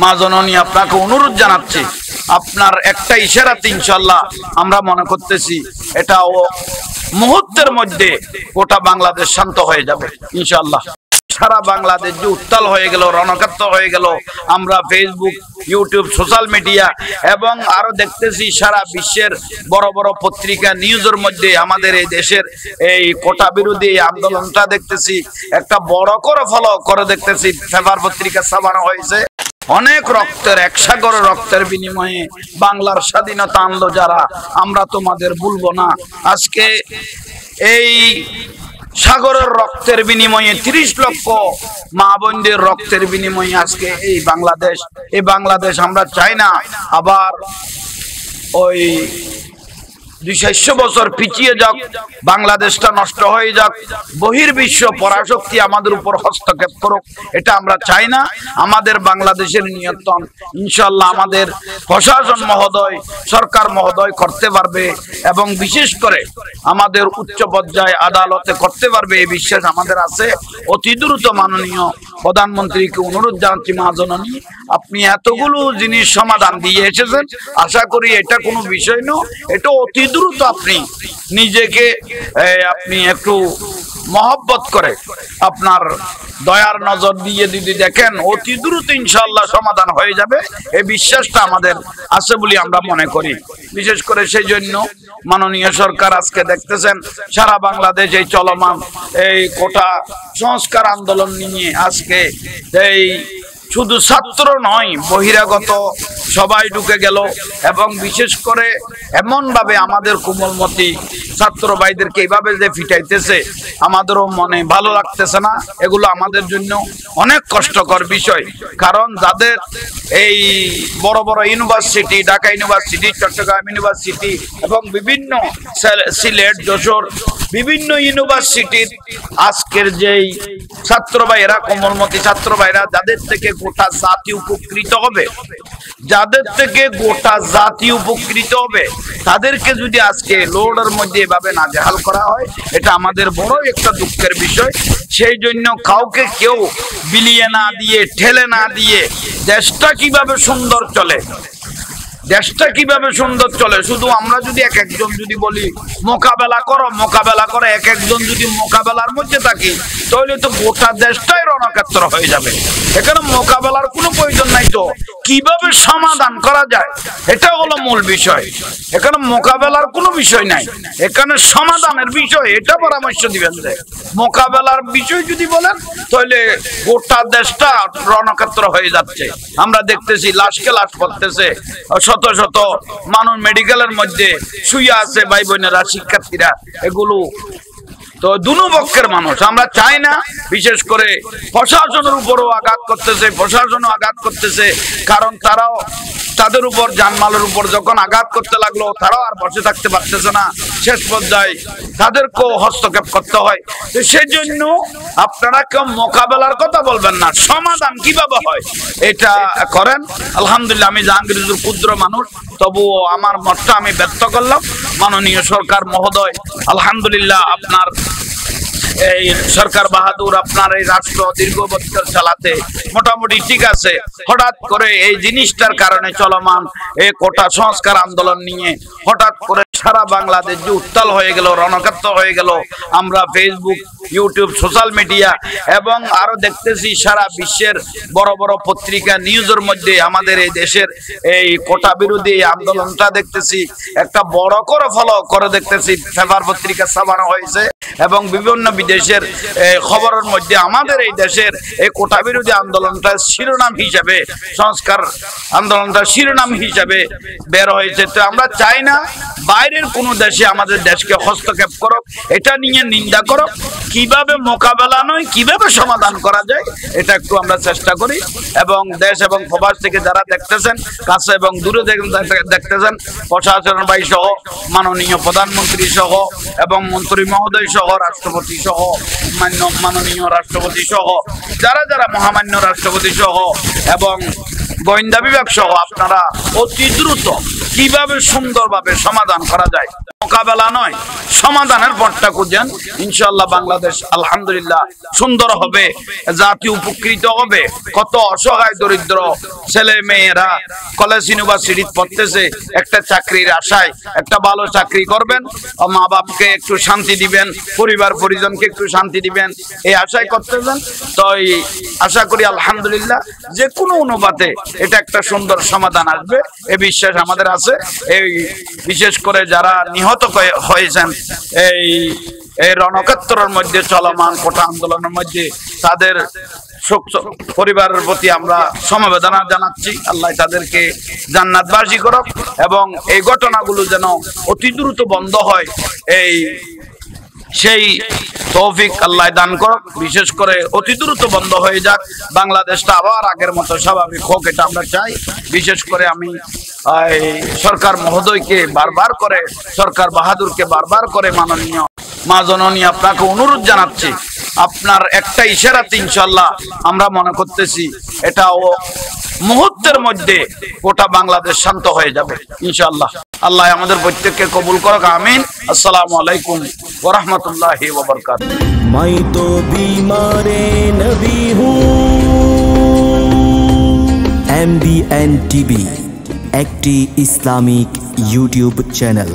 মা জননী আপনাকে অনুরোধ জানাচ্ছি, আপনার একটা ইশারাতে ইনশাআল্লাহ আমরা মনে করতেছি এটাও মুহূর্তের মধ্যে গোটা বাংলাদেশ শান্ত হয়ে যাবে ইনশাআল্লাহ। সারা বাংলাদেশ যে উত্তাল হয়ে গেল, রণক্ষেত্র হয়ে গেল, আমরা ফেসবুক, ইউটিউব, সোশ্যাল মিডিয়া এবং আরো দেখতেছি সারা বিশ্বের বড় বড় পত্রিকা নিউজের মধ্যে আমাদের এই দেশের এই কোটা বিরোধী আন্দোলনটা দেখতেছি একটা বড় করে ফলো করে দেখতেছি, পেপার পত্রিকা ছাপানো হয়েছে। অনেক রক্তের, এক সাগর রক্তের বিনিময়ে বাংলার স্বাধীনতা আনলো যারা, আমরা তোমাদের ভুলবো না। আজকে এই সাগরের রক্তের বিনিময়ে 30 লক্ষ মা বোনদের রক্তের বিনিময়ে আজকে এই বাংলাদেশ আমরা চাই না আবার ওই 200 বছর পিছিয়ে যাক, বাংলাদেশটা নষ্ট হয়ে যাক, বহির্বিশ্ব পরাশক্তি আমাদের উপর হস্তক্ষেপ করুক, এটা আমরা চাই না। আমাদের বাংলাদেশের নিয়ন্ত্রণ ইনশাআল্লাহ আমাদের প্রশাসন মহোদয়, সরকার মহোদয় করতে পারবে এবং বিশেষ করে আমাদের উচ্চ পর্যায়ে আদালতে করতে পারবে এই বিশ্বাস আমাদের আছে। অতি দ্রুত মাননীয় প্রধানমন্ত্রীকে অনুরোধ জানাচ্ছি, মা জননী আপনি এতগুলো জিনিস সমাধান দিয়ে এসেছেন, আশা করি এটা কোনো বিষয় নয়, এটা অতি দ্রুত আপনি নিজেকে আপনি একটু মহব্বত করে আপনার দয়ার নজর দিয়ে যদি দেখেন অতি দ্রুত ইনশাআল্লাহ সমাধান হয়ে যাবে, এই বিশ্বাসটা আমাদের আছে বলে আমরা মনে করি। বিশেষ করে সেই জন্য মাননীয় সরকার আজকে দেখতেছেন সারা বাংলাদেশ এই চলমান এই কোটা সংস্কার আন্দোলন নিয়ে আজকে এই শুধু ছাত্র নয় বহিরাগত সবাই ঢুকে গেল এবং বিশেষ করে এমন ভাবে আমাদের কোমলমতি ছাত্র ভাইদেরকে এইভাবে যে ফিটাইতেছে আমাদেরও মনে ভালো লাগতেছে না। এগুলো আমাদের জন্য অনেক কষ্টকর বিষয়, কারণ যাদের এই বড় বড় university, Dhaka university, Chittagong university এবং বিভিন্ন সিলেট, যশোর বিভিন্ন ইউনিভার্সিটির আজকের যেই ছাত্র ভাইয়েরা, কোমলমতি ছাত্র ভাইরা যাদের থেকে গোটা জাতি উপকৃত হবে, তাদেরকে যদি আজকে লোডের মধ্যে এভাবে নাজেহাল করা হয়, এটা আমাদের বড় একটা দুঃখের বিষয়। সেই জন্য কাউকে কেউ বিলিয়ে না দিয়ে, ঠেলে না দিয়ে দেশটা কিভাবে সুন্দর চলে, শুধু আমরা যদি এক একজন যদি বলি মোকাবেলা করো, এক একজন যদি মোকাবেলার মধ্যে থাকি তাহলে তো গোটা দেশটাই রণক্ষেত্র হয়ে যাবে। এখানে মোকাবেলার কোনো প্রয়োজন নাই, তো কিভাবে সমাধান করা যায় এটা হলো মূল বিষয়। এখানে মোকাবেলার কোনো বিষয় নাই, এখানে সমাধানের বিষয়, এটা পরামর্শ দিবেন। যে মোকাবেলার বিষয় যদি বলেন তাহলে গোটা দেশটা রণক্ষেত্র হয়ে যাচ্ছে। আমরা দেখতেছি লাশকে লাশ পড়তেছে, শত শত মানুষ মেডিকেলের মধ্যে শুয়ে আছে, ভাই বোনেরা, শিক্ষার্থীরা, এগুলো তো দুনো পক্ষের মানুষ। আমরা চাই না, বিশেষ করে প্রশাসনের উপরও আঘাত করতেছে, কারণ তারাও তাদের উপর জানমালের উপর যখন আঘাত করতে লাগলো তারাও আর বসে থাকতে পারতেছে না, শেষ পর্যায়ে তাদেরকেও হস্তক্ষেপ করতে হয়। তো সেই জন্য আপনারা কেউ মোকাবেলার কথা বলবেন না, সমাধান কিভাবে হয় এটা করেন। আলহামদুলিল্লাহ, আমি জাহাঙ্গীর ক্ষুদ্র মানুষ, তবুও আমার মতটা আমি ব্যক্ত করলাম। মাননীয় সরকার মহোদয়, আলহামদুলিল্লাহ আপনার এই সরকার বাহাদুর আপনার এই রাষ্ট্র দীর্ঘ বছর চালাতে মোটামুটি ঠিক আছে। হঠাৎ করে এই জিনিসটার কারণে চলমান এই কোটা সংস্কার আন্দোলন নিয়ে হঠাৎ করে সারা বাংলাদেশ যে উত্তাল হয়ে গেল, রণক্ষেত্র হয়ে গেল, আমরা ফেসবুক, ইউটিউব, সোশ্যাল মিডিয়া এবং আরো দেখতেছি সারা বিশ্বের বড় বড় পত্রিকা নিউজের মধ্যে আমাদের এই দেশের এই কোটা বিরোধী আন্দোলনটা দেখতেছি একটা বড় করে ফলো করে দেখতেছি, পেপার পত্রিকা ছাপানো হয়েছে এবং বিভিন্ন বিদেশের খবরের মধ্যে আমাদের এই দেশের এই কোটা বিরোধী আন্দোলনটা শিরোনাম হিসেবে, সংস্কার আন্দোলনটা শিরোনাম হিসেবে বের হয়েছে। তো আমরা চাই না বাইরের কোন দেশে আমাদের দেশকে হস্তক্ষেপ করো, এটা নিয়ে নিন্দা করো, কিভাবে মোকাবেলা নয় কিভাবে সমাধান করা যায় এটা একটু আমরা চেষ্টা করি। এবং দেশ এবং প্রবাস থেকে যারা দেখতেছেন, কাছে এবং দূরে দেখতেছেন, প্রশাসন ভাই সহ, মাননীয় প্রধানমন্ত্রী সহ এবং মন্ত্রী মহোদয় সহ, রাষ্ট্রপতি সহ, মাননীয় রাষ্ট্রপতি সহ, যারা যারা মহামান্য রাষ্ট্রপতি সহ এবং গোয়েন্দা বিভাগ সহ, আপনারা অতি দ্রুত কিভাবে সুন্দরভাবে সমাধান করা যায় মোকাবেলা নয়, সমাধানের পথটা খুঁজেন। ইনশাআল্লাহ বাংলাদেশ আলহামদুলিল্লাহ সুন্দর হবে, জাতি উপকৃত হবে। কত অসহায় দরিদ্র ছেলে মেয়েরা কলেজ ইউনিভার্সিটি পড়তেছে একটা চাকরির আশায়, একটা ভালো চাকরি করবেন, মা বাপকে একটু শান্তি দিবেন, পরিবার পরিজনকে একটু শান্তি দিবেন, এই আশায় করতেছেন। তো আশা করি আলহামদুলিল্লাহ যে কোনো অনুপাতে এটা একটা সুন্দর সমাধান আসবে, এই বিশ্বাস আমাদের আছে। এই বিশেষ করে যারা নিহত হয়েছেন এই রণক্ষেত্রের মধ্যে চলমান কোটা আন্দোলনের মধ্যে, তাদের পরিবারের প্রতি আমরা সমবেদনা জানাচ্ছি। আল্লাহ তাদেরকে জান্নাতবাসী করুক এবং এই ঘটনাগুলো যেন অতি দ্রুত বন্ধ হয়, সেই তৌফিক আল্লাহ দান করুক। বিশেষ করে অতি দ্রুত বন্ধ হয়ে যাক, বাংলাদেশটা আবার আগের মতো স্বাভাবিক হোক, এটা আমরা চাই। বিশেষ করে আমি সরকার মহোদয়কে বারবার করে, সরকার বাহাদুরকে বারবার করে মাননীয় মা জননী আপনাকে অনুরোধ জানাচ্ছি, আপনার একটা ইশারাতে ইনশাআল্লাহ আমরা মনে করতেছি এটা মুহূর্তের মধ্যে গোটা বাংলাদেশ শান্ত হয়ে যাবে ইনশাআল্লাহ। আল্লাহ আমাদের প্রত্যেককে কবুল করুক, আমিন। আসসালামু আলাইকুম ওয়া রাহমাতুল্লাহি ওয়া বারাকাতুহু। मैं तो बीमारे नबी हूँ। MBN TV একটি ইসলামিক ইউটিউব চ্যানেল।